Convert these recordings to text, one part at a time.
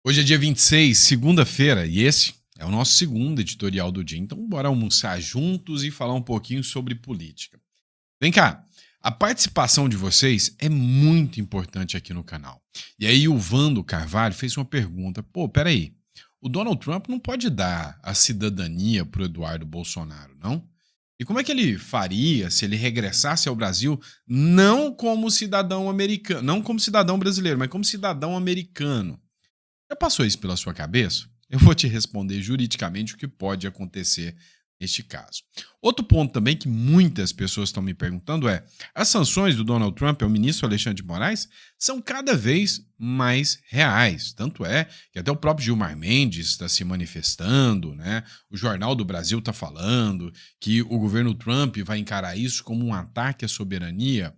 Hoje é dia 26, segunda-feira, e esse é o nosso segundo editorial do dia. Então, bora almoçar juntos e falar um pouquinho sobre política. Vem cá, a participação de vocês é muito importante aqui no canal. E aí, o Vando Carvalho fez uma pergunta: pô, peraí, o Donald Trump não pode dar a cidadania para o Eduardo Bolsonaro, não? E como é que ele faria se ele regressasse ao Brasil não como cidadão americano, não como cidadão brasileiro, mas como cidadão americano? Já passou isso pela sua cabeça? Eu vou te responder juridicamente o que pode acontecer neste caso. Outro ponto também que muitas pessoas estão me perguntando é: as sanções do Donald Trump ao ministro Alexandre de Moraes são cada vez mais reais. Tanto é que até o próprio Gilmar Mendes está se manifestando, né? O Jornal do Brasil está falando que o governo Trump vai encarar isso como um ataque à soberania.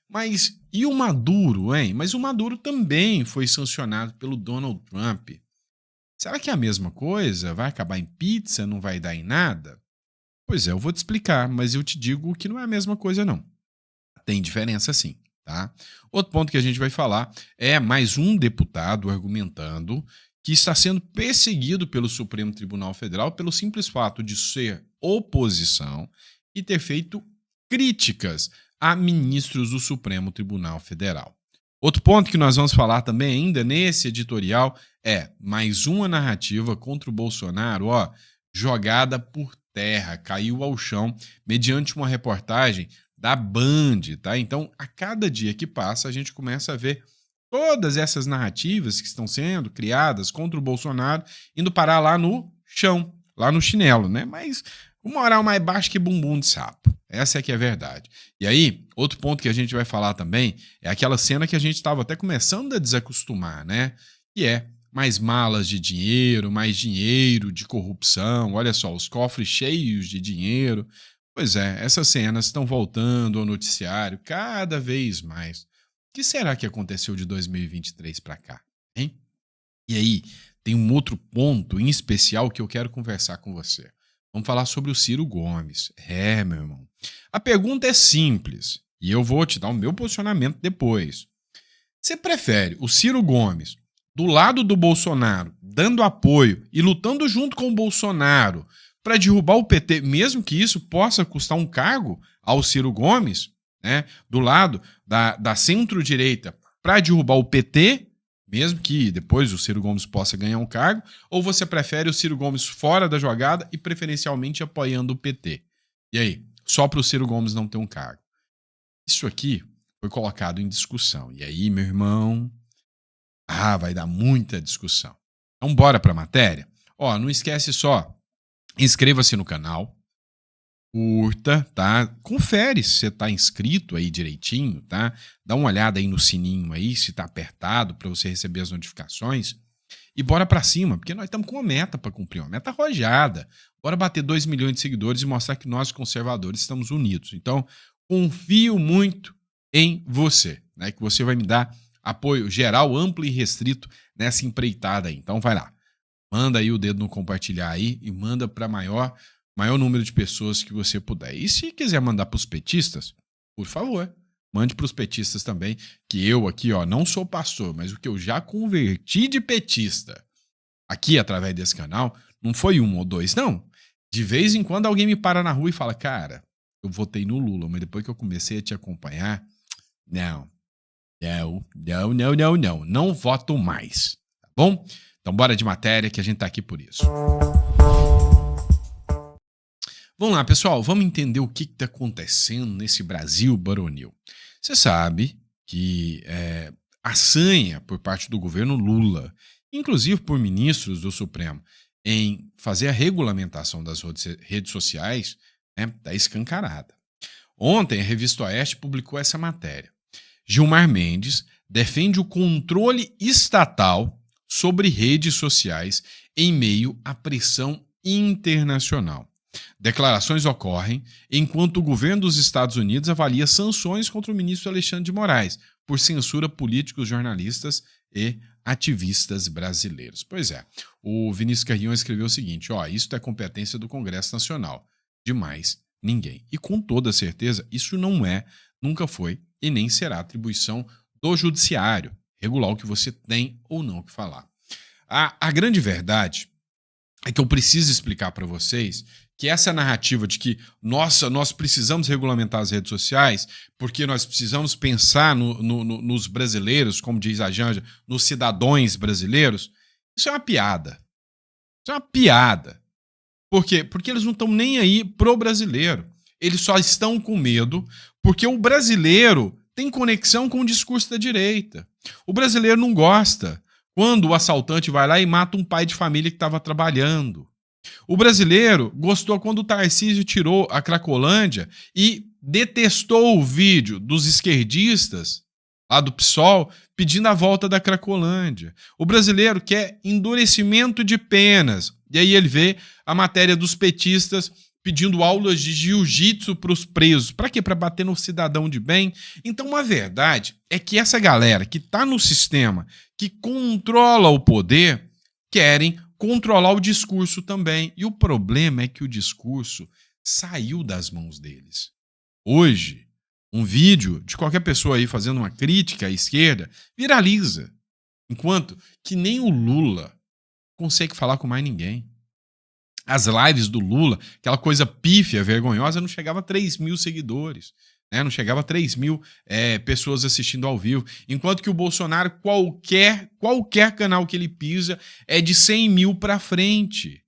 Mas e o Maduro, hein? Mas o Maduro também foi sancionado pelo Donald Trump. Será que é a mesma coisa? Vai acabar em pizza? Não vai dar em nada? Pois é, eu vou te explicar, mas eu te digo que não é a mesma coisa, não. Tem diferença sim, tá? Outro ponto que a gente vai falar é mais um deputado argumentando que está sendo perseguido pelo Supremo Tribunal Federal pelo simples fato de ser oposição e ter feito críticas a ministros do Supremo Tribunal Federal. Outro ponto que nós vamos falar também ainda nesse editorial é mais uma narrativa contra o Bolsonaro, ó, jogada por terra, caiu ao chão mediante uma reportagem da Band, tá? Então, a cada dia que passa, a gente começa a ver todas essas narrativas que estão sendo criadas contra o Bolsonaro indo parar lá no chão, lá no chinelo, né? Mas com moral mais baixo que bumbum de sapo. Essa é que é a verdade. E aí, outro ponto que a gente vai falar também é aquela cena que a gente estava até começando a desacostumar, né? Que é mais malas de dinheiro, mais dinheiro de corrupção, olha só, os cofres cheios de dinheiro. Pois é, essas cenas estão voltando ao noticiário cada vez mais. O que será que aconteceu de 2023 para cá, hein? E aí, tem um outro ponto em especial que eu quero conversar com você. Vamos falar sobre o Ciro Gomes. É, meu irmão. A pergunta é simples e eu vou te dar o meu posicionamento depois. Você prefere o Ciro Gomes do lado do Bolsonaro, dando apoio e lutando junto com o Bolsonaro para derrubar o PT, mesmo que isso possa custar um cargo ao Ciro Gomes, né? Do lado da centro-direita para derrubar o PT, mesmo que depois o Ciro Gomes possa ganhar um cargo, ou você prefere o Ciro Gomes fora da jogada e preferencialmente apoiando o PT? E aí, só para o Ciro Gomes não ter um cargo? Isso aqui foi colocado em discussão. E aí, meu irmão, vai dar muita discussão. Então, bora para a matéria? Ó, não esquece só, inscreva-se no canal, curta, tá? Confere se você tá inscrito aí direitinho, tá? Dá uma olhada aí no sininho aí, se tá apertado para você receber as notificações. E bora para cima, porque nós estamos com uma meta para cumprir, uma meta arrojada. Bora bater 2 milhões de seguidores e mostrar que nós conservadores estamos unidos. Então, confio muito em você, né? Que você vai me dar apoio geral, amplo e restrito nessa empreitada aí. Então vai lá. Manda aí o dedo no compartilhar aí e manda para maior número de pessoas que você puder. E se quiser mandar para os petistas, por favor, mande para os petistas também, que eu aqui, ó, não sou pastor, mas o que eu já converti de petista aqui através desse canal, não foi um ou dois, não. De vez em quando alguém me para na rua e fala: cara, eu votei no Lula, mas depois que eu comecei a te acompanhar, não voto mais, tá bom? Então bora de matéria que a gente tá aqui por isso. Vamos lá, pessoal, vamos entender o que está acontecendo nesse Brasil baronil. Você sabe que a sanha por parte do governo Lula, inclusive por ministros do Supremo, em fazer a regulamentação das redes sociais, está escancarada. Ontem, a revista Oeste publicou essa matéria. Gilmar Mendes defende o controle estatal sobre redes sociais em meio à pressão internacional. Declarações ocorrem enquanto o governo dos Estados Unidos avalia sanções contra o ministro Alexandre de Moraes por censura políticos, jornalistas e ativistas brasileiros. Pois é, o Vinícius Carrion escreveu o seguinte: isso é competência do Congresso Nacional, de mais ninguém. E com toda certeza, isso não é, nunca foi e nem será atribuição do Judiciário regular o que você tem ou não que falar. A grande verdade é que eu preciso explicar para vocês que essa narrativa de que, nossa, nós precisamos regulamentar as redes sociais porque nós precisamos pensar nos brasileiros, como diz a Janja, nos cidadãos brasileiros, isso é uma piada. Isso é uma piada. Por quê? Porque eles não estão nem aí pro brasileiro. Eles só estão com medo porque o brasileiro tem conexão com o discurso da direita. O brasileiro não gosta quando o assaltante vai lá e mata um pai de família que estava trabalhando. O brasileiro gostou quando o Tarcísio tirou a Cracolândia e detestou o vídeo dos esquerdistas lá do PSOL pedindo a volta da Cracolândia. O brasileiro quer endurecimento de penas. E aí ele vê a matéria dos petistas pedindo aulas de jiu-jitsu para os presos. Para quê? Para bater no cidadão de bem. Então, a verdade é que essa galera que está no sistema, que controla o poder, querem controlar o discurso também. E o problema é que o discurso saiu das mãos deles. Hoje, um vídeo de qualquer pessoa aí fazendo uma crítica à esquerda viraliza. Enquanto que nem o Lula consegue falar com mais ninguém. As lives do Lula, aquela coisa pífia, vergonhosa, não chegava a 3 mil seguidores. Né? Não chegava a 3 mil pessoas assistindo ao vivo. Enquanto que o Bolsonaro, qualquer canal que ele pisa, é de 100 mil para frente.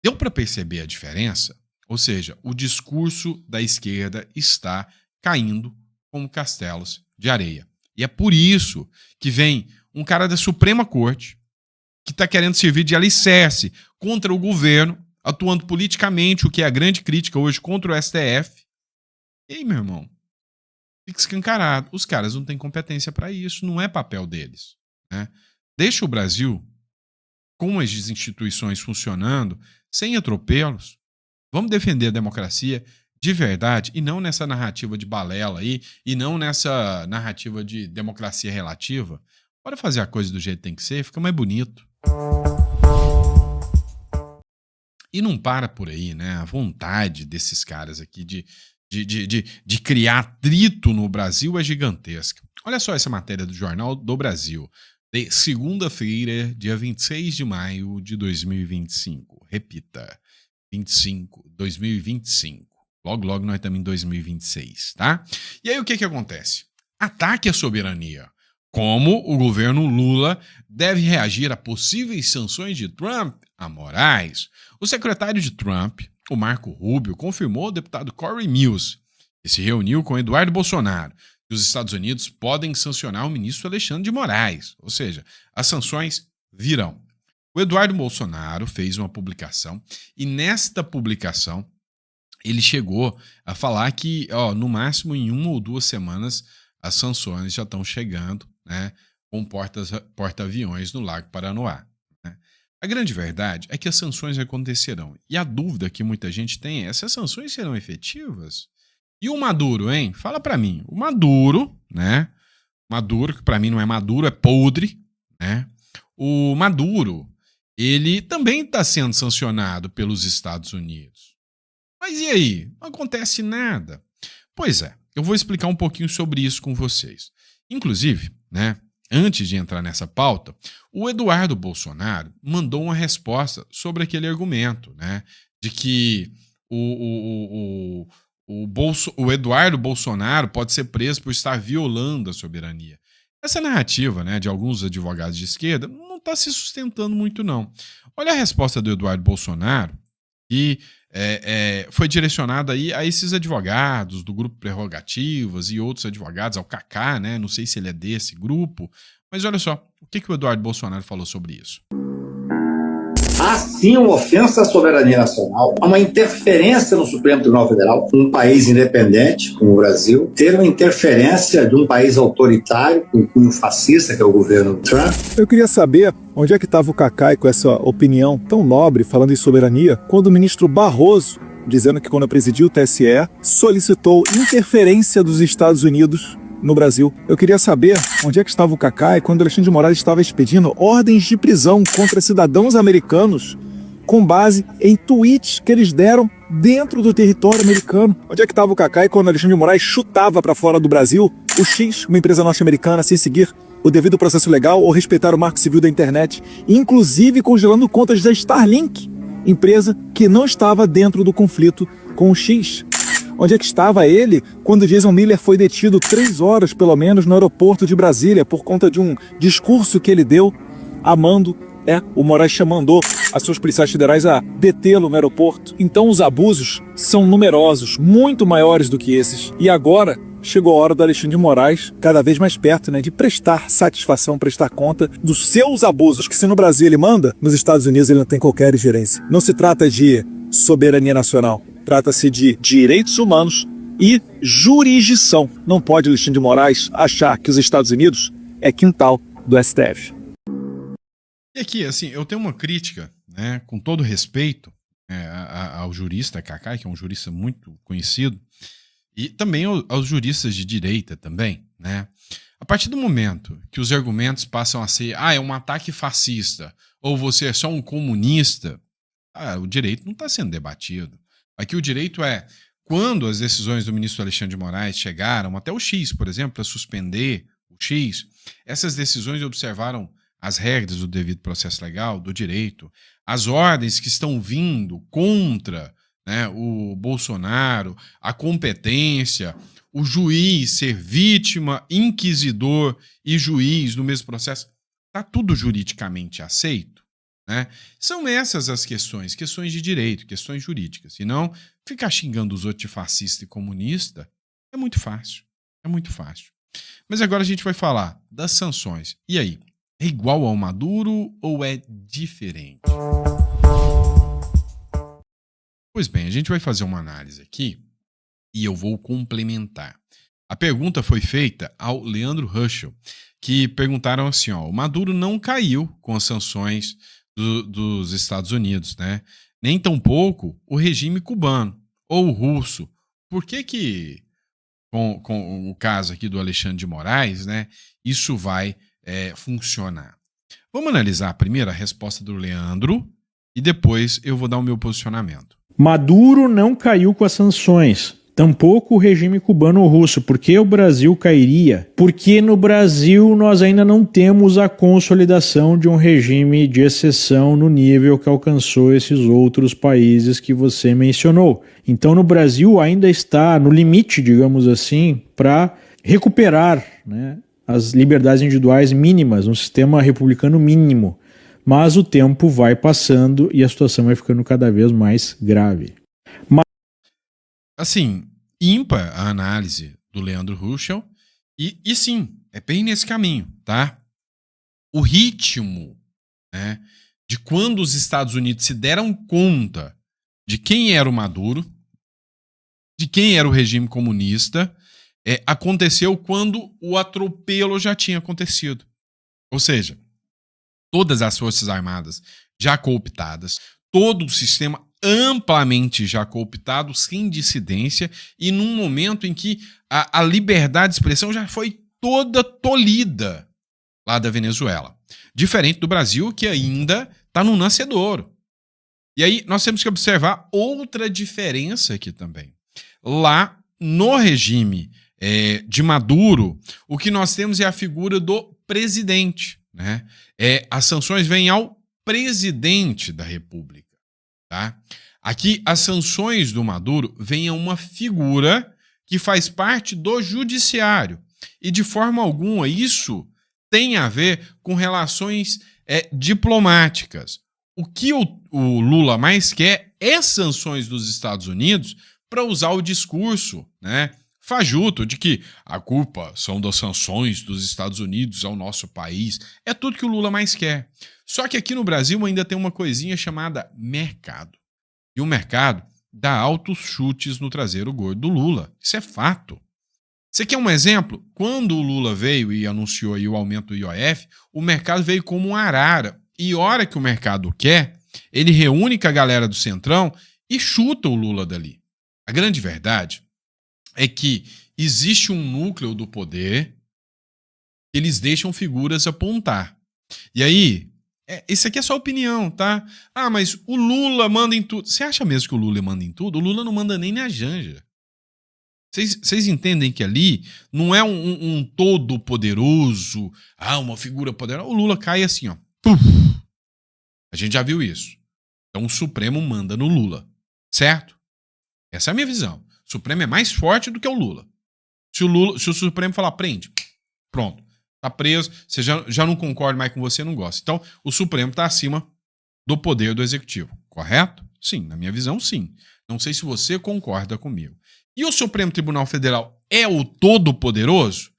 Deu para perceber a diferença? Ou seja, o discurso da esquerda está caindo como castelos de areia. E é por isso que vem um cara da Suprema Corte que está querendo servir de alicerce contra o governo, atuando politicamente, o que é a grande crítica hoje contra o STF. E aí, meu irmão, fica escancarado. Os caras não têm competência para isso, não é papel deles. Né? Deixa o Brasil com as instituições funcionando, sem atropelos. Vamos defender a democracia de verdade e não nessa narrativa de balela aí, e não nessa narrativa de democracia relativa. Bora fazer a coisa do jeito que tem que ser, fica mais bonito. E não para por aí, né? A vontade desses caras aqui de criar atrito no Brasil é gigantesca. Olha só essa matéria do Jornal do Brasil, de segunda-feira, dia 26 de maio de 2025. Repita, 2025. Logo, logo nós estamos em 2026, tá? E aí o que acontece? Ataque à soberania. Como o governo Lula deve reagir a possíveis sanções de Trump a Moraes. O secretário de Trump, o Marco Rubio, confirmou ao deputado Corey Mills, que se reuniu com Eduardo Bolsonaro, que os Estados Unidos podem sancionar o ministro Alexandre de Moraes. Ou seja, as sanções virão. O Eduardo Bolsonaro fez uma publicação e nesta publicação ele chegou a falar que, no máximo em 1 ou 2 semanas, as sanções já estão chegando, né, com porta-aviões no Lago Paranoá. Né? A grande verdade é que as sanções acontecerão. E a dúvida que muita gente tem é: essas sanções serão efetivas? E o Maduro, hein? Fala pra mim. O Maduro, né? Maduro, que pra mim não é Maduro, é podre, né? O Maduro, ele também está sendo sancionado pelos Estados Unidos. Mas e aí? Não acontece nada. Pois é, eu vou explicar um pouquinho sobre isso com vocês. Inclusive, né, antes de entrar nessa pauta, o Eduardo Bolsonaro mandou uma resposta sobre aquele argumento, né, de que o Eduardo Bolsonaro pode ser preso por estar violando a soberania. Essa narrativa, né, de alguns advogados de esquerda não está se sustentando muito, não. Olha a resposta do Eduardo Bolsonaro, que foi direcionada aí a esses advogados do grupo Prerrogativas e outros advogados, ao Kaká, né? Não sei se ele é desse grupo, mas olha só, o que o Eduardo Bolsonaro falou sobre isso. Há sim uma ofensa à soberania nacional, há uma interferência no Supremo Tribunal Federal, um país independente como o Brasil, ter uma interferência de um país autoritário, com cunho fascista, que é o governo Trump. Eu queria saber onde é que estava o Kaká com essa opinião tão nobre, falando em soberania, quando o ministro Barroso, dizendo que quando presidiu o TSE, solicitou interferência dos Estados Unidos no Brasil. Eu queria saber onde é que estava o Kaká quando Alexandre de Moraes estava expedindo ordens de prisão contra cidadãos americanos com base em tweets que eles deram dentro do território americano. Onde é que estava o Kaká quando Alexandre de Moraes chutava para fora do Brasil o X, uma empresa norte-americana, sem seguir o devido processo legal ou respeitar o marco civil da internet, inclusive congelando contas da Starlink, empresa que não estava dentro do conflito com o X. Onde é que estava ele quando Jason Miller foi detido 3 horas, pelo menos, no aeroporto de Brasília por conta de um discurso que ele deu amando, o Moraes mandou as seus policiais federais a detê-lo no aeroporto. Então os abusos são numerosos, muito maiores do que esses. E agora chegou a hora do Alexandre de Moraes, cada vez mais perto, de prestar satisfação, prestar conta dos seus abusos, que se no Brasil ele manda, nos Estados Unidos ele não tem qualquer ingerência. Não se trata de soberania nacional, trata-se de direitos humanos e jurisdição. Não pode Alexandre de Moraes achar que os Estados Unidos é quintal do STF. E aqui, assim, eu tenho uma crítica, com todo respeito ao jurista Kakai, que é um jurista muito conhecido, e também aos juristas de direita também, A partir do momento que os argumentos passam a ser, é um ataque fascista, ou você é só um comunista, o direito não está sendo debatido. Aqui o direito é, quando as decisões do ministro Alexandre de Moraes chegaram até o X, por exemplo, para suspender o X, essas decisões observaram as regras do devido processo legal, do direito, as ordens que estão vindo contra o Bolsonaro, a competência, o juiz ser vítima, inquisidor e juiz no mesmo processo, está tudo juridicamente aceito? São essas as questões de direito, questões jurídicas. E não ficar xingando os outros de fascista e comunista é muito fácil. É muito fácil. Mas agora a gente vai falar das sanções. E aí? É igual ao Maduro ou é diferente? Pois bem, a gente vai fazer uma análise aqui e eu vou complementar. A pergunta foi feita ao Leandro Ruschel, que perguntaram assim, o Maduro não caiu com as sanções dos Estados Unidos, nem tampouco o regime cubano ou o russo. Por que com o caso aqui do Alexandre de Moraes, isso vai funcionar? Vamos analisar primeiro a resposta do Leandro e depois eu vou dar o meu posicionamento. Maduro não caiu com as sanções, tampouco o regime cubano ou russo. Por que o Brasil cairia? Porque no Brasil nós ainda não temos a consolidação de um regime de exceção no nível que alcançou esses outros países que você mencionou. Então no Brasil ainda está no limite, digamos assim, para recuperar, as liberdades individuais mínimas, um sistema republicano mínimo. Mas o tempo vai passando e a situação vai ficando cada vez mais grave. Assim, ímpar a análise do Leandro Ruschel e sim, é bem nesse caminho, tá? O ritmo, de quando os Estados Unidos se deram conta de quem era o Maduro, de quem era o regime comunista, aconteceu quando o atropelo já tinha acontecido. Ou seja, todas as forças armadas já cooptadas, todo o sistema amplamente já cooptado, sem dissidência, e num momento em que a liberdade de expressão já foi toda tolhida lá da Venezuela. Diferente do Brasil, que ainda está no nascedouro. E aí nós temos que observar outra diferença aqui também. Lá no regime de Maduro, o que nós temos é a figura do presidente. As sanções vêm ao presidente da República. Tá? Aqui, as sanções do Maduro vêm a uma figura que faz parte do judiciário. E, de forma alguma, isso tem a ver com relações diplomáticas. O que o Lula mais quer é sanções dos Estados Unidos para usar o discurso, fajuto de que a culpa são das sanções dos Estados Unidos ao nosso país. É tudo que o Lula mais quer. Só que aqui no Brasil ainda tem uma coisinha chamada mercado. E o mercado dá altos chutes no traseiro gordo do Lula. Isso é fato. Você quer um exemplo? Quando o Lula veio e anunciou aí o aumento do IOF, o mercado veio como uma arara. E hora que o mercado quer, ele reúne com a galera do Centrão e chuta o Lula dali. A grande verdade é que existe um núcleo do poder que eles deixam figuras apontar. E aí, isso aqui é só opinião, tá? Mas o Lula manda em tudo. Você acha mesmo que o Lula manda em tudo? O Lula não manda nem na Janja. Vocês entendem que ali não é um todo poderoso, uma figura poderosa. O Lula cai assim, ó. Puf. A gente já viu isso. Então o Supremo manda no Lula, certo? Essa é a minha visão. O Supremo é mais forte do que o Lula. Se o Supremo falar prende, pronto, tá preso, você já não concorda mais com você, não gosta. Então o Supremo tá acima do poder do Executivo, correto? Sim, na minha visão, sim. Não sei se você concorda comigo. E o Supremo Tribunal Federal é o todo-poderoso?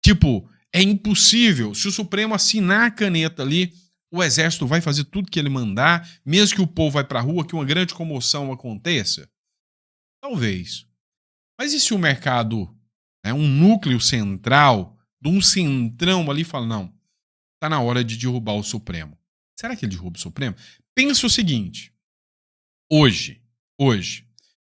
Tipo, é impossível. Se o Supremo assinar a caneta ali, o Exército vai fazer tudo que ele mandar, mesmo que o povo vai pra rua, que uma grande comoção aconteça? Talvez. Mas e se o mercado, um núcleo central, de um centrão ali, fala, não, tá na hora de derrubar o Supremo. Será que ele derruba o Supremo? Pensa o seguinte, hoje,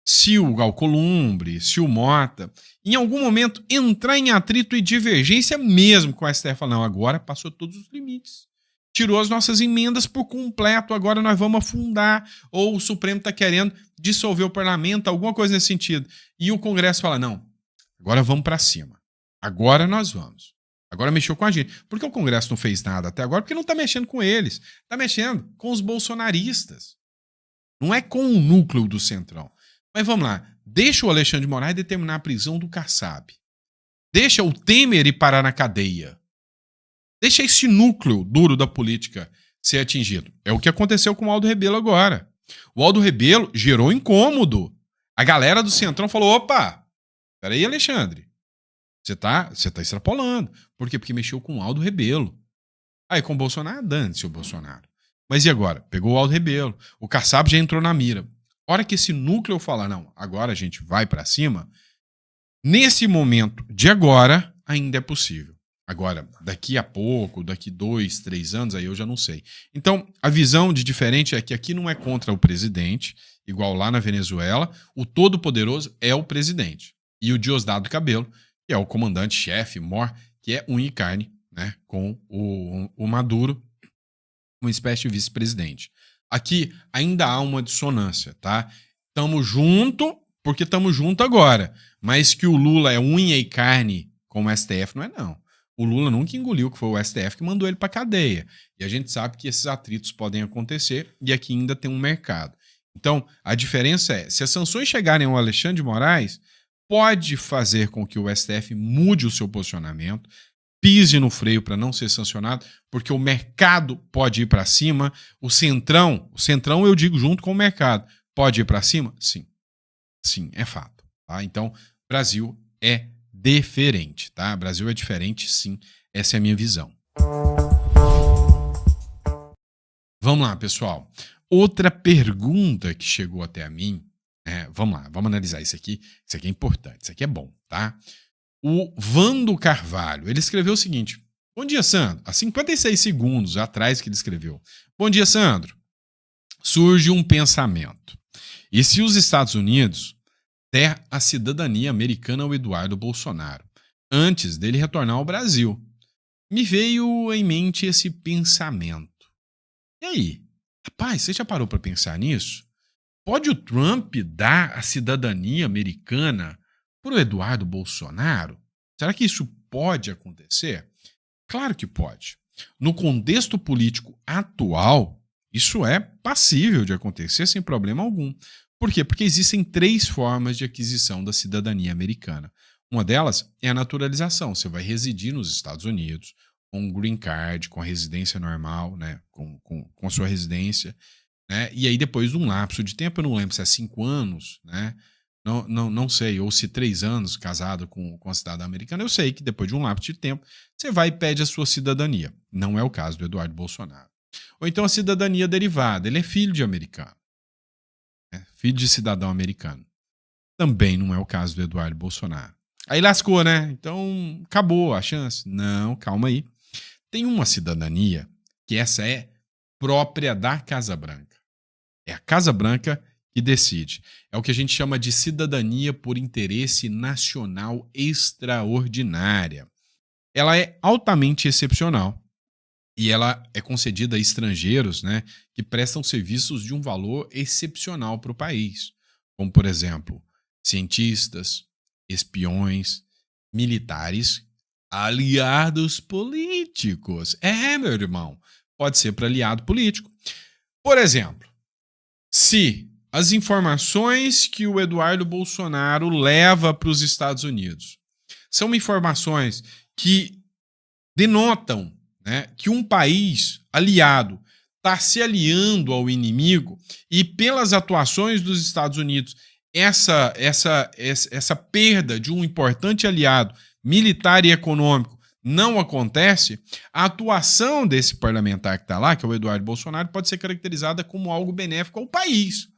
se o Alcolumbre, se o Mota, em algum momento entrar em atrito e divergência mesmo com a STF, não, agora passou todos os limites. Tirou as nossas emendas por completo, agora nós vamos afundar, ou o Supremo está querendo dissolver o parlamento, alguma coisa nesse sentido. E o Congresso fala, não, agora vamos para cima. Agora nós vamos. Agora mexeu com a gente. Por que o Congresso não fez nada até agora? Porque não está mexendo com eles. Está mexendo com os bolsonaristas. Não é com o núcleo do Centrão. Mas vamos lá, deixa o Alexandre de Moraes determinar a prisão do Kassab. Deixa o Temer ir parar na cadeia. Deixa esse núcleo duro da política ser atingido. É o que aconteceu com o Aldo Rebelo agora. O Aldo Rebelo gerou incômodo. A galera do Centrão falou, opa, peraí, Alexandre, você tá extrapolando. Por quê? Porque mexeu com o Aldo Rebelo. Aí com o Bolsonaro, dane-se o Bolsonaro. Mas e agora? Pegou o Aldo Rebelo. O Kassab já entrou na mira. A hora que esse núcleo falar, não, agora a gente vai pra cima, nesse momento de agora, ainda é possível. Agora, daqui a pouco, daqui 2, 3 anos, aí eu já não sei. Então, a visão de diferente é que aqui não é contra o presidente, igual lá na Venezuela, o todo-poderoso é o presidente. E o Diosdado Cabello, que é o comandante-chefe, mor, que é unha e carne, né, com o Maduro, uma espécie de vice-presidente. Aqui ainda há uma dissonância, tá? Tamo junto, porque tamo junto agora. Mas que o Lula é unha e carne com o STF, não é não. O Lula nunca engoliu que foi o STF que mandou ele pra cadeia. E a gente sabe que esses atritos podem acontecer e aqui ainda tem um mercado. Então, a diferença é, se as sanções chegarem ao Alexandre de Moraes, pode fazer com que o STF mude o seu posicionamento, pise no freio para não ser sancionado, porque o mercado pode ir para cima, o centrão eu digo junto com o mercado, pode ir para cima? Sim. Sim, é fato. Tá? Então, Brasil é diferente, tá? Brasil é diferente, sim. Essa é a minha visão. Vamos lá, pessoal. Outra pergunta que chegou até a mim, vamos lá, vamos analisar isso aqui. Isso aqui é importante, isso aqui é bom, tá? O Vando Carvalho, ele escreveu o seguinte, bom dia, Sandro, há 56 segundos atrás que ele escreveu, bom dia, Sandro, surge um pensamento, e se os Estados Unidos der a cidadania americana ao Eduardo Bolsonaro, antes dele retornar ao Brasil, me veio em mente esse pensamento, e aí, rapaz, você já parou para pensar nisso? Pode o Trump dar a cidadania americana para o Eduardo Bolsonaro? Será que isso pode acontecer? Claro que pode. No contexto político atual, isso é passível de acontecer sem problema algum. Por quê? Porque existem 3 formas de aquisição da cidadania americana. Uma delas é a naturalização. Você vai residir nos Estados Unidos com um green card, com a residência normal, né? com a sua residência. Né? E aí depois de um lapso de tempo, eu não lembro se é 5 anos, né? Não sei, ou se 3 anos casado com a cidadã americana, eu sei que depois de um lapso de tempo, você vai e pede a sua cidadania. Não é o caso do Eduardo Bolsonaro. Ou então a cidadania derivada, ele é filho de americano. Filho de cidadão americano. Também não é o caso do Eduardo Bolsonaro. Aí lascou, né? Então acabou a chance. Não, calma aí. Tem uma cidadania que essa é própria da Casa Branca. É a Casa Branca que decide. É o que a gente chama de cidadania por interesse nacional extraordinária. Ela é altamente excepcional e ela é concedida a estrangeiros, né, que prestam serviços de um valor excepcional para o país, como, por exemplo, cientistas, espiões, militares, aliados políticos. Meu irmão, pode ser para aliado político. Por exemplo, se as informações que o Eduardo Bolsonaro leva para os Estados Unidos são informações que denotam, né, que um país aliado está se aliando ao inimigo e pelas atuações dos Estados Unidos essa perda de um importante aliado militar e econômico não acontece, a atuação desse parlamentar que está lá, que é o Eduardo Bolsonaro, pode ser caracterizada como algo benéfico ao país.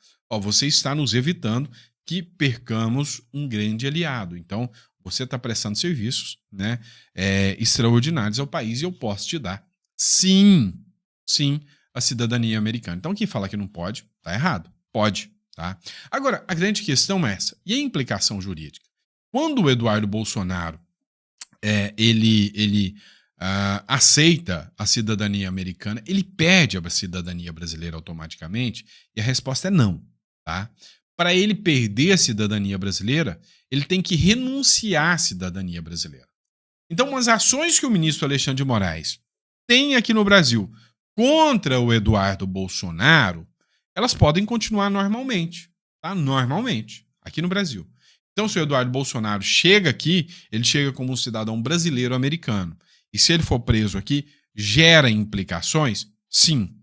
Você está nos evitando que percamos um grande aliado. Então, você está prestando serviços, né, extraordinários ao país e eu posso te dar, sim, a cidadania americana. Então, quem fala que não pode, está errado. Pode, tá? Agora, a grande questão é essa. E a implicação jurídica? Quando o Eduardo Bolsonaro ele aceita a cidadania americana, ele perde a cidadania brasileira automaticamente? E a resposta é não, tá? Para ele perder a cidadania brasileira, ele tem que renunciar à cidadania brasileira. Então, as ações que o ministro Alexandre de Moraes tem aqui no Brasil contra o Eduardo Bolsonaro, elas podem continuar normalmente, tá? Normalmente, aqui no Brasil. Então, se o Eduardo Bolsonaro chega aqui, ele chega como um cidadão brasileiro-americano. E se ele for preso aqui, gera implicações? Sim,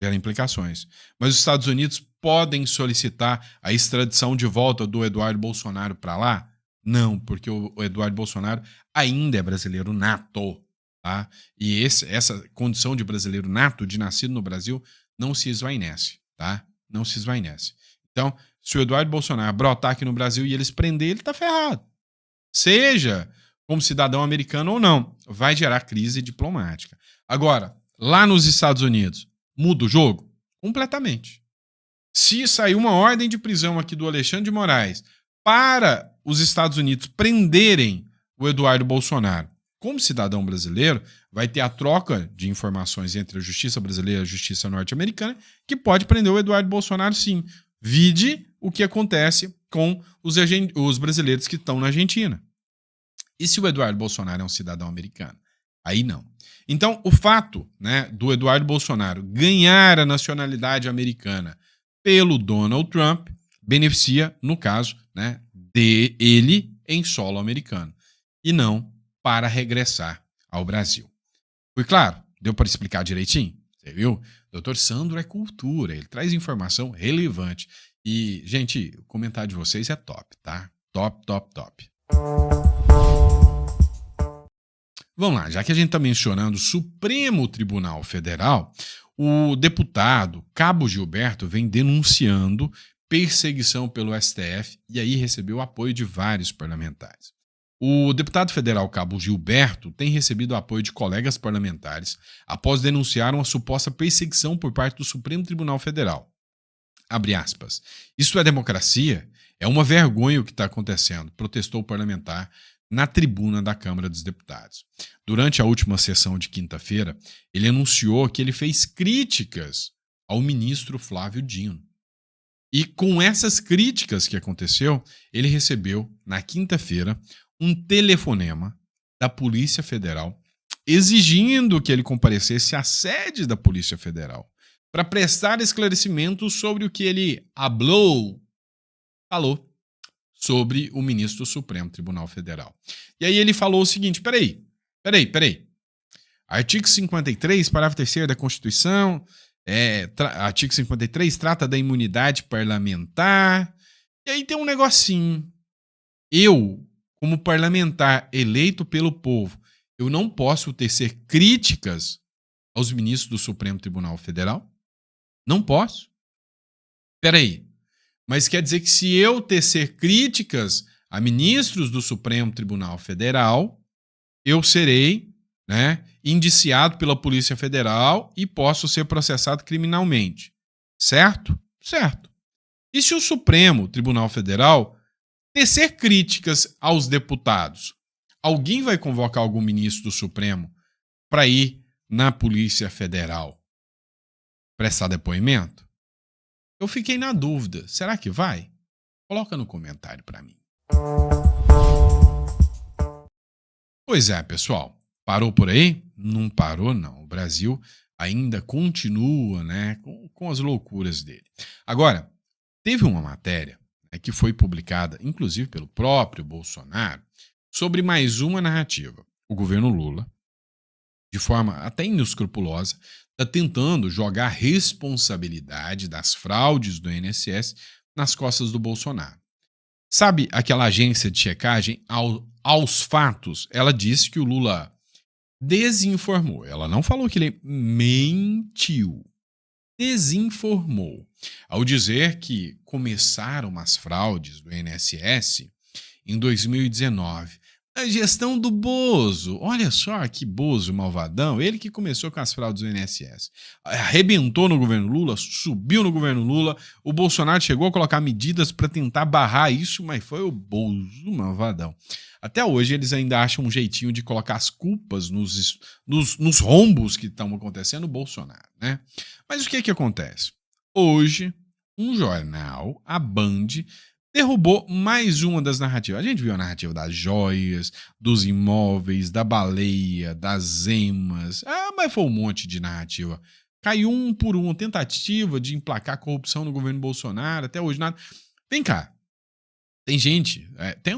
gera implicações. Mas os Estados Unidos podem solicitar a extradição de volta do Eduardo Bolsonaro para lá? Não, porque o Eduardo Bolsonaro ainda é brasileiro nato. Tá? E essa condição de brasileiro nato, de nascido no Brasil, não se esvainece. Tá? Não se esvainece. Então, se o Eduardo Bolsonaro brotar aqui no Brasil e eles prender, ele está ferrado. Seja como cidadão americano ou não, vai gerar crise diplomática. Agora, lá nos Estados Unidos, muda o jogo? Completamente. Se sair uma ordem de prisão aqui do Alexandre de Moraes para os Estados Unidos prenderem o Eduardo Bolsonaro como cidadão brasileiro, vai ter a troca de informações entre a justiça brasileira e a justiça norte-americana, que pode prender o Eduardo Bolsonaro, sim. Vide o que acontece com os brasileiros que estão na Argentina. E se o Eduardo Bolsonaro é um cidadão americano? Aí não. Então, o fato, né, do Eduardo Bolsonaro ganhar a nacionalidade americana pelo Donald Trump beneficia, no caso, né, dele em solo americano e não para regressar ao Brasil. Foi claro? Deu para explicar direitinho? Você viu? Dr. Sandro é cultura, ele traz informação relevante. E, gente, o comentário de vocês é top, tá? Top, top, top. Vamos lá, já que a gente está mencionando o Supremo Tribunal Federal, o deputado Cabo Gilberto vem denunciando perseguição pelo STF e aí recebeu o apoio de vários parlamentares. O deputado federal Cabo Gilberto tem recebido o apoio de colegas parlamentares após denunciar uma suposta perseguição por parte do Supremo Tribunal Federal. Abre aspas. Isso é democracia? É uma vergonha o que está acontecendo, protestou o parlamentar na tribuna da Câmara dos Deputados. Durante a última sessão de quinta-feira, ele anunciou que ele fez críticas ao ministro Flávio Dino. E com essas críticas que aconteceu, ele recebeu, na quinta-feira, um telefonema da Polícia Federal exigindo que ele comparecesse à sede da Polícia Federal para prestar esclarecimentos sobre o que ele falou sobre o ministro do Supremo Tribunal Federal. E aí ele falou o seguinte, peraí. Artigo 53, parágrafo 3º da Constituição, artigo 53 trata da imunidade parlamentar. E aí tem um negocinho. Eu, como parlamentar eleito pelo povo, eu não posso tecer críticas aos ministros do Supremo Tribunal Federal? Não posso. Peraí, mas quer dizer que se eu tecer críticas a ministros do Supremo Tribunal Federal, eu serei, né, indiciado pela Polícia Federal e posso ser processado criminalmente. Certo? Certo. E se o Supremo Tribunal Federal tecer críticas aos deputados, alguém vai convocar algum ministro do Supremo para ir na Polícia Federal prestar depoimento? Eu fiquei na dúvida. Será que vai? Coloca no comentário para mim. Pois é, pessoal. Parou por aí? Não parou, não. O Brasil ainda continua, né, com as loucuras dele. Agora, teve uma matéria, né, que foi publicada, inclusive pelo próprio Bolsonaro, sobre mais uma narrativa. O governo Lula, de forma até inescrupulosa, está tentando jogar a responsabilidade das fraudes do INSS nas costas do Bolsonaro. Sabe aquela agência de checagem aos fatos? Ela disse que o Lula desinformou. Ela não falou que ele mentiu. Desinformou. Ao dizer que começaram as fraudes do INSS em 2019. A gestão do Bozo. Olha só que Bozo malvadão. Ele que começou com as fraudes do INSS. Arrebentou no governo Lula, subiu no governo Lula. O Bolsonaro chegou a colocar medidas para tentar barrar isso, mas foi o Bozo malvadão. Até hoje eles ainda acham um jeitinho de colocar as culpas nos rombos que estão acontecendo no Bolsonaro, né? Mas o que acontece? Hoje, um jornal, a Band, derrubou mais uma das narrativas. A gente viu a narrativa das joias, dos imóveis, da baleia, das emas. Mas foi um monte de narrativa. Caiu um por um, tentativa de emplacar a corrupção no governo Bolsonaro. Até hoje nada. Vem cá. Tem gente, tem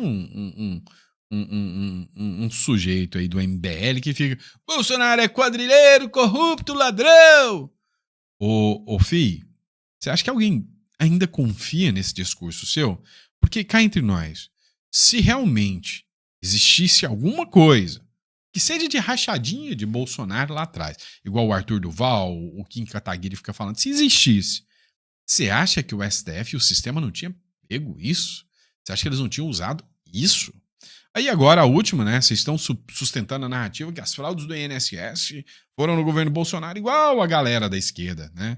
um sujeito aí do MBL que fica: Bolsonaro é quadrilheiro, corrupto, ladrão. Ô, fi, você acha que alguém ainda confia nesse discurso seu? Porque cá entre nós, se realmente existisse alguma coisa que seja de rachadinha de Bolsonaro lá atrás, igual o Arthur Duval, o Kim Kataguiri fica falando, se existisse, você acha que o STF e o sistema não tinham pego isso? Você acha que eles não tinham usado isso? Aí agora a última, né? Vocês estão sustentando a narrativa que as fraudes do INSS foram no governo Bolsonaro igual a galera da esquerda, né?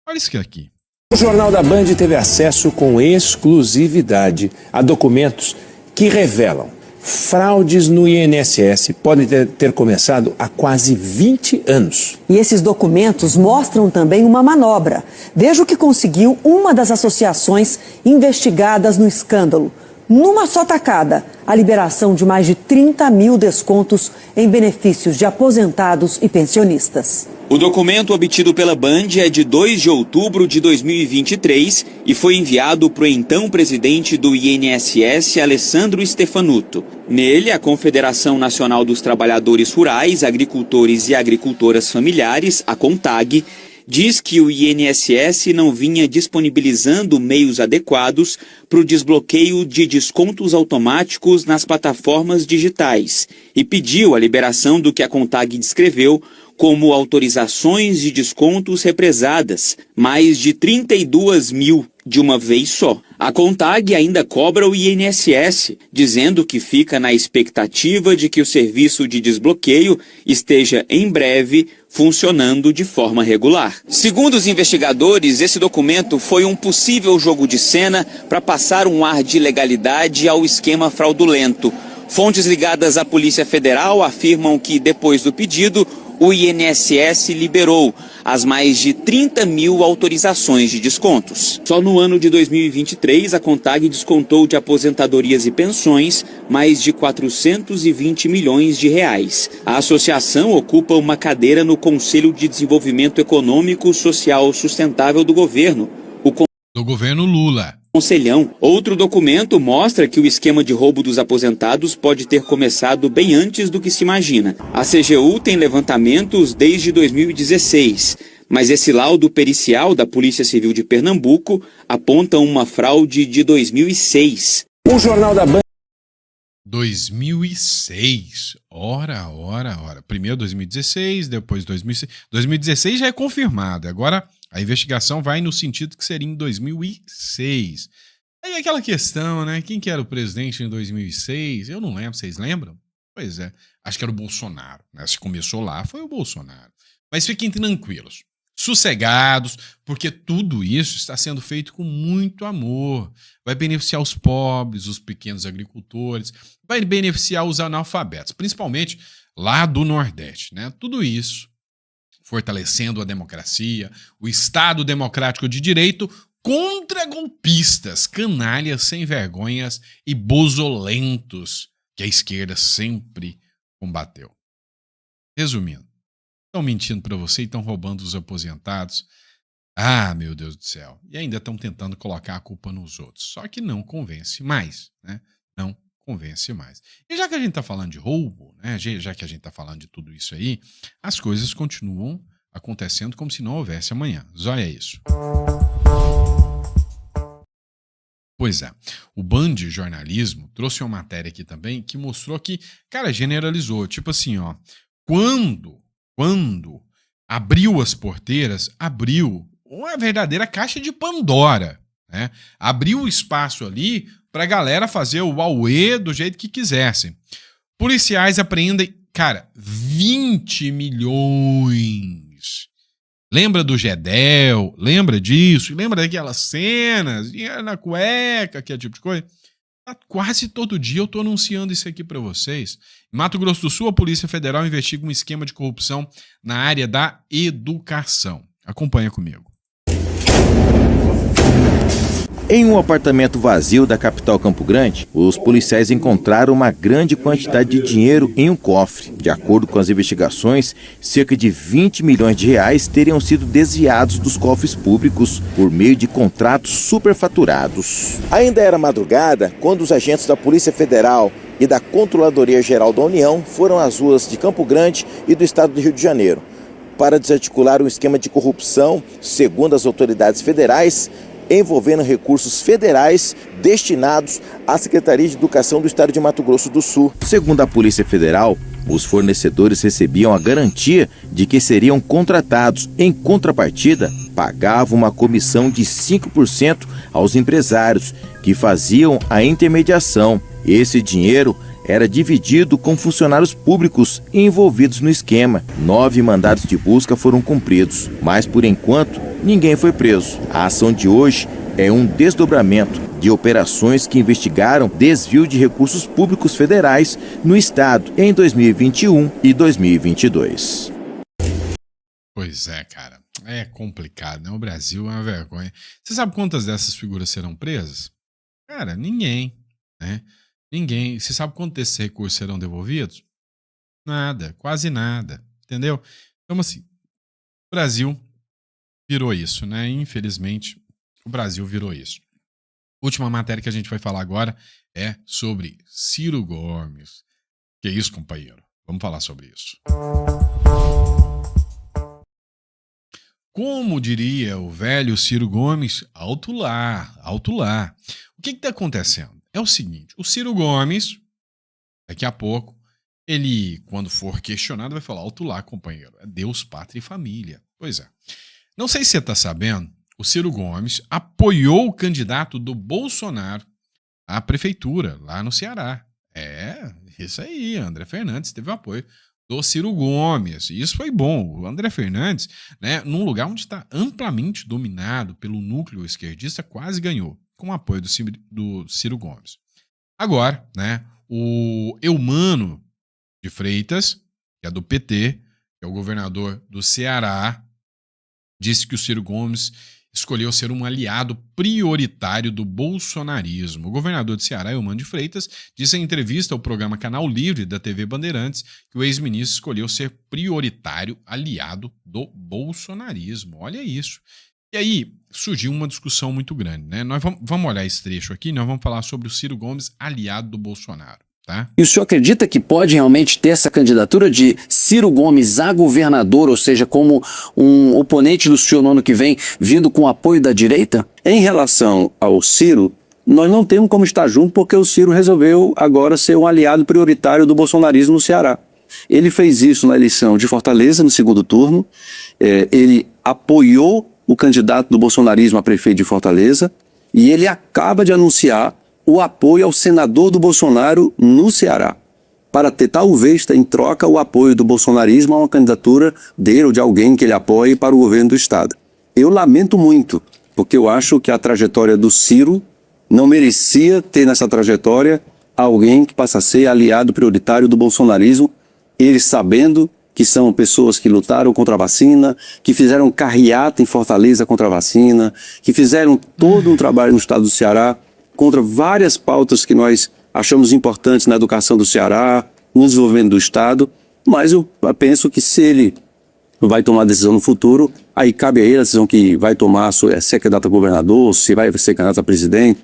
Olha isso aqui. O Jornal da Band teve acesso com exclusividade a documentos que revelam fraudes no INSS podem ter começado há quase 20 anos. E esses documentos mostram também uma manobra. Veja o que conseguiu uma das associações investigadas no escândalo. Numa só tacada, a liberação de mais de 30 mil descontos em benefícios de aposentados e pensionistas. O documento obtido pela Band é de 2 de outubro de 2023 e foi enviado para o então presidente do INSS, Alessandro Stefanuto. Nele, a Confederação Nacional dos Trabalhadores Rurais, Agricultores e Agricultoras Familiares, a CONTAG, diz que o INSS não vinha disponibilizando meios adequados para o desbloqueio de descontos automáticos nas plataformas digitais e pediu a liberação do que a CONTAG descreveu como autorizações de descontos represadas, mais de 32 mil de uma vez só. A CONTAG ainda cobra o INSS, dizendo que fica na expectativa de que o serviço de desbloqueio esteja em breve funcionando de forma regular. Segundo os investigadores, esse documento foi um possível jogo de cena para passar um ar de legalidade ao esquema fraudulento. Fontes ligadas à Polícia Federal afirmam que, depois do pedido, o INSS liberou as mais de 30 mil autorizações de descontos. Só no ano de 2023, a CONTAG descontou de aposentadorias e pensões mais de 420 milhões de reais. A associação ocupa uma cadeira no Conselho de Desenvolvimento Econômico Social Sustentável do governo, do governo Lula. Conselhão. Outro documento mostra que o esquema de roubo dos aposentados pode ter começado bem antes do que se imagina. A CGU tem levantamentos desde 2016, mas esse laudo pericial da Polícia Civil de Pernambuco aponta uma fraude de 2006. O Jornal da Band 2006. Ora. Primeiro 2016, depois 2006. 2016 já é confirmado. Agora a investigação vai no sentido que seria em 2006. Aí aquela questão, né? Quem que era o presidente em 2006? Eu não lembro, vocês lembram? Pois é, acho que era o Bolsonaro, né? Se começou lá, foi o Bolsonaro. Mas fiquem tranquilos, sossegados, porque tudo isso está sendo feito com muito amor. Vai beneficiar os pobres, os pequenos agricultores, vai beneficiar os analfabetos, principalmente lá do Nordeste, né? Tudo isso fortalecendo a democracia, o Estado democrático de direito contra golpistas, canalhas sem vergonhas e bozolentos que a esquerda sempre combateu. Resumindo, estão mentindo para você e estão roubando os aposentados. Ah, meu Deus do céu. E ainda estão tentando colocar a culpa nos outros. Só que não convence mais, né? Não convence mais. E já que a gente está falando de roubo, né? Já que a gente está falando de tudo isso aí, as coisas continuam acontecendo como se não houvesse amanhã. Olha isso. Pois é, o Band Jornalismo trouxe uma matéria aqui também que mostrou que, cara, generalizou. Tipo assim, ó, quando abriu as porteiras, abriu uma verdadeira caixa de Pandora, né? Abriu o espaço ali pra galera fazer o auê do jeito que quisessem. Policiais apreendem, cara, 20 milhões. Lembra do Gedel? Lembra disso? Lembra daquelas cenas? Dinheiro na cueca, aquele tipo de coisa? Quase todo dia eu tô anunciando isso aqui pra vocês. Em Mato Grosso do Sul, a Polícia Federal investiga um esquema de corrupção na área da educação. Acompanha comigo. Em um apartamento vazio da capital Campo Grande, os policiais encontraram uma grande quantidade de dinheiro em um cofre. De acordo com as investigações, cerca de 20 milhões de reais teriam sido desviados dos cofres públicos por meio de contratos superfaturados. Ainda era madrugada quando os agentes da Polícia Federal e da Controladoria Geral da União foram às ruas de Campo Grande e do estado do Rio de Janeiro para desarticular um esquema de corrupção, segundo as autoridades federais, envolvendo recursos federais destinados à Secretaria de Educação do Estado de Mato Grosso do Sul. Segundo a Polícia Federal, os fornecedores recebiam a garantia de que seriam contratados. Em contrapartida, pagavam uma comissão de 5% aos empresários que faziam a intermediação. Esse dinheiro era dividido com funcionários públicos envolvidos no esquema. 9 mandados de busca foram cumpridos, mas por enquanto ninguém foi preso. A ação de hoje é um desdobramento de operações que investigaram desvio de recursos públicos federais no estado em 2021 e 2022. Pois é, cara. É complicado, né? O Brasil é uma vergonha. Você sabe quantas dessas figuras serão presas? Cara, ninguém, né? Ninguém. Você sabe quantos desses recursos serão devolvidos? Nada, quase nada, entendeu? Então, assim, o Brasil virou isso, né? Infelizmente, o Brasil virou isso. Última matéria que a gente vai falar agora é sobre Ciro Gomes. Que isso, companheiro? Vamos falar sobre isso. Como diria o velho Ciro Gomes, alto lá, alto lá. O que está acontecendo? É o seguinte, o Ciro Gomes, daqui a pouco, ele, quando for questionado, vai falar, alto lá, companheiro, é Deus, pátria e família. Pois é. Não sei se você está sabendo, o Ciro Gomes apoiou o candidato do Bolsonaro à prefeitura, lá no Ceará. É, isso aí, André Fernandes teve o apoio do Ciro Gomes. E isso foi bom. O André Fernandes, né, num lugar onde está amplamente dominado pelo núcleo esquerdista, quase ganhou, com o apoio do Ciro Gomes. Agora, né, o Eumano de Freitas, que é do PT, que é o governador do Ceará, disse que o Ciro Gomes escolheu ser um aliado prioritário do bolsonarismo. O governador de Ceará, Eumano de Freitas, disse em entrevista ao programa Canal Livre da TV Bandeirantes que o ex-ministro escolheu ser prioritário aliado do bolsonarismo. Olha isso. E aí surgiu uma discussão muito grande, né? Nós vamos olhar esse trecho aqui, nós vamos falar sobre o Ciro Gomes, aliado do Bolsonaro. Tá? E o senhor acredita que pode realmente ter essa candidatura de Ciro Gomes a governador, ou seja, como um oponente do senhor no ano que vem, vindo com apoio da direita? Em relação ao Ciro, nós não temos como estar junto porque o Ciro resolveu agora ser um aliado prioritário do bolsonarismo no Ceará. Ele fez isso na eleição de Fortaleza, no segundo turno. Ele apoiou o candidato do bolsonarismo a prefeito de Fortaleza e ele acaba de anunciar o apoio ao senador do Bolsonaro no Ceará, para ter talvez, em troca, o apoio do bolsonarismo a uma candidatura dele ou de alguém que ele apoie para o governo do Estado. Eu lamento muito, porque eu acho que a trajetória do Ciro não merecia ter nessa trajetória alguém que passa a ser aliado prioritário do bolsonarismo, eles sabendo que são pessoas que lutaram contra a vacina, que fizeram carreata em Fortaleza contra a vacina, que fizeram todo um trabalho no estado do Ceará, contra várias pautas que nós achamos importantes na educação do Ceará, no desenvolvimento do Estado, mas eu penso que se ele vai tomar decisão no futuro, aí cabe a ele a decisão que vai tomar, se é candidato a governador, se vai ser candidato a presidente.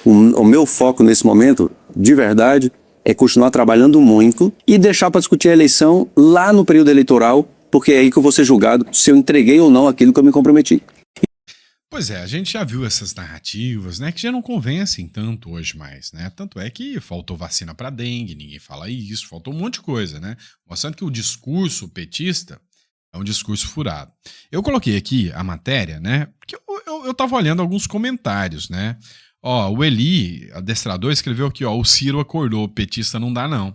O meu foco nesse momento, de verdade, é continuar trabalhando muito e deixar para discutir a eleição lá no período eleitoral, porque é aí que eu vou ser julgado se eu entreguei ou não aquilo que eu me comprometi. Pois é, a gente já viu essas narrativas, né, que já não convencem tanto hoje mais, né? Tanto é que faltou vacina para dengue, ninguém fala isso, faltou um monte de coisa, né? Mostrando que o discurso petista é um discurso furado. Eu coloquei aqui a matéria, né? Porque eu tava olhando alguns comentários, né? Ó, o Eli, adestrador, escreveu aqui, ó, o Ciro acordou, petista não dá não.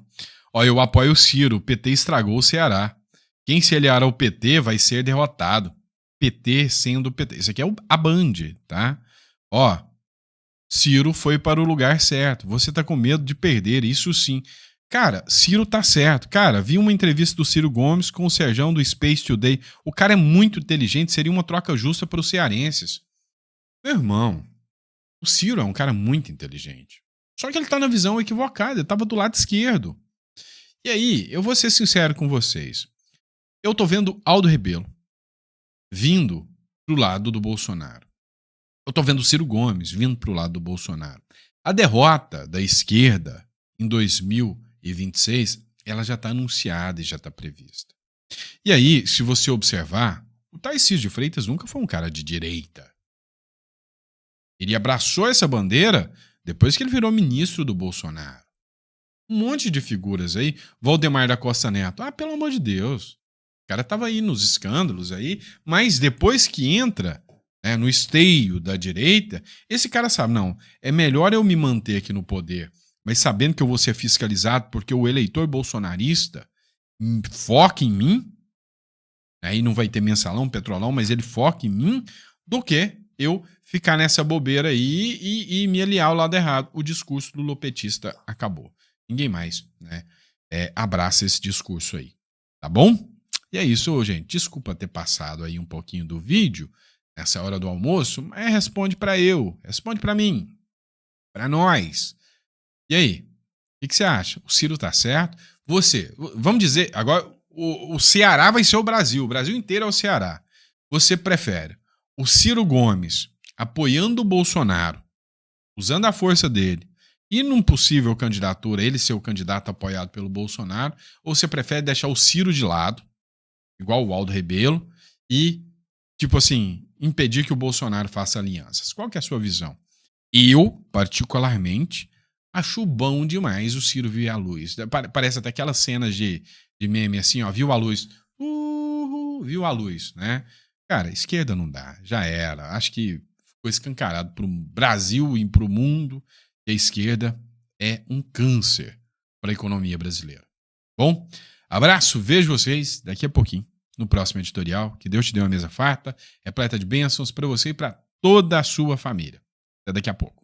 Ó, eu apoio o Ciro, o PT estragou o Ceará. Quem se aliar ao PT vai ser derrotado. PT sendo PT. Isso aqui é a Band, tá? Ó, Ciro foi para o lugar certo. Você tá com medo de perder, isso sim. Cara, Ciro tá certo. Cara, vi uma entrevista do Ciro Gomes com o Serjão do Space Today. O cara é muito inteligente, seria uma troca justa para os cearenses. Meu irmão, o Ciro é um cara muito inteligente. Só que ele tá na visão equivocada, ele tava do lado esquerdo. E aí, eu vou ser sincero com vocês. Eu tô vendo Aldo Rebelo vindo pro lado do Bolsonaro. Eu tô vendo Ciro Gomes vindo pro lado do Bolsonaro. A derrota da esquerda em 2026, ela já tá anunciada e já tá prevista. E aí, se você observar, o Tarcísio de Freitas nunca foi um cara de direita. Ele abraçou essa bandeira depois que ele virou ministro do Bolsonaro. Um monte de figuras aí. Valdemar da Costa Neto. Ah, pelo amor de Deus. O cara tava aí nos escândalos aí, mas depois que entra, né, no esteio da direita, esse cara sabe, não, é melhor eu me manter aqui no poder, mas sabendo que eu vou ser fiscalizado porque o eleitor bolsonarista foca em mim, aí não vai ter mensalão, petrolão, mas ele foca em mim, do que eu ficar nessa bobeira aí e me aliar ao lado errado. O discurso lulopetista acabou. Ninguém mais, né, abraça esse discurso aí, tá bom? E é isso, gente. Desculpa ter passado aí um pouquinho do vídeo nessa hora do almoço, mas responde pra eu, responde pra mim, pra nós. E aí, o que você acha? O Ciro tá certo? Você, vamos dizer, agora o Ceará vai ser o Brasil inteiro é o Ceará. Você prefere o Ciro Gomes apoiando o Bolsonaro, usando a força dele, e num possível candidatura, ele ser o candidato apoiado pelo Bolsonaro, ou você prefere deixar o Ciro de lado, igual o Aldo Rebelo, e, tipo assim, impedir que o Bolsonaro faça alianças? Qual que é a sua visão? Eu, particularmente, acho bom demais o Ciro vir à luz. Parece até aquelas cenas de meme assim, ó, viu a luz, viu a luz, né? Cara, esquerda não dá, já era. Acho que ficou escancarado pro Brasil e pro mundo que a esquerda é um câncer para a economia brasileira. Bom, abraço, vejo vocês daqui a pouquinho no próximo editorial. Que Deus te dê uma mesa farta, repleta de bênçãos para você e para toda a sua família. Até daqui a pouco.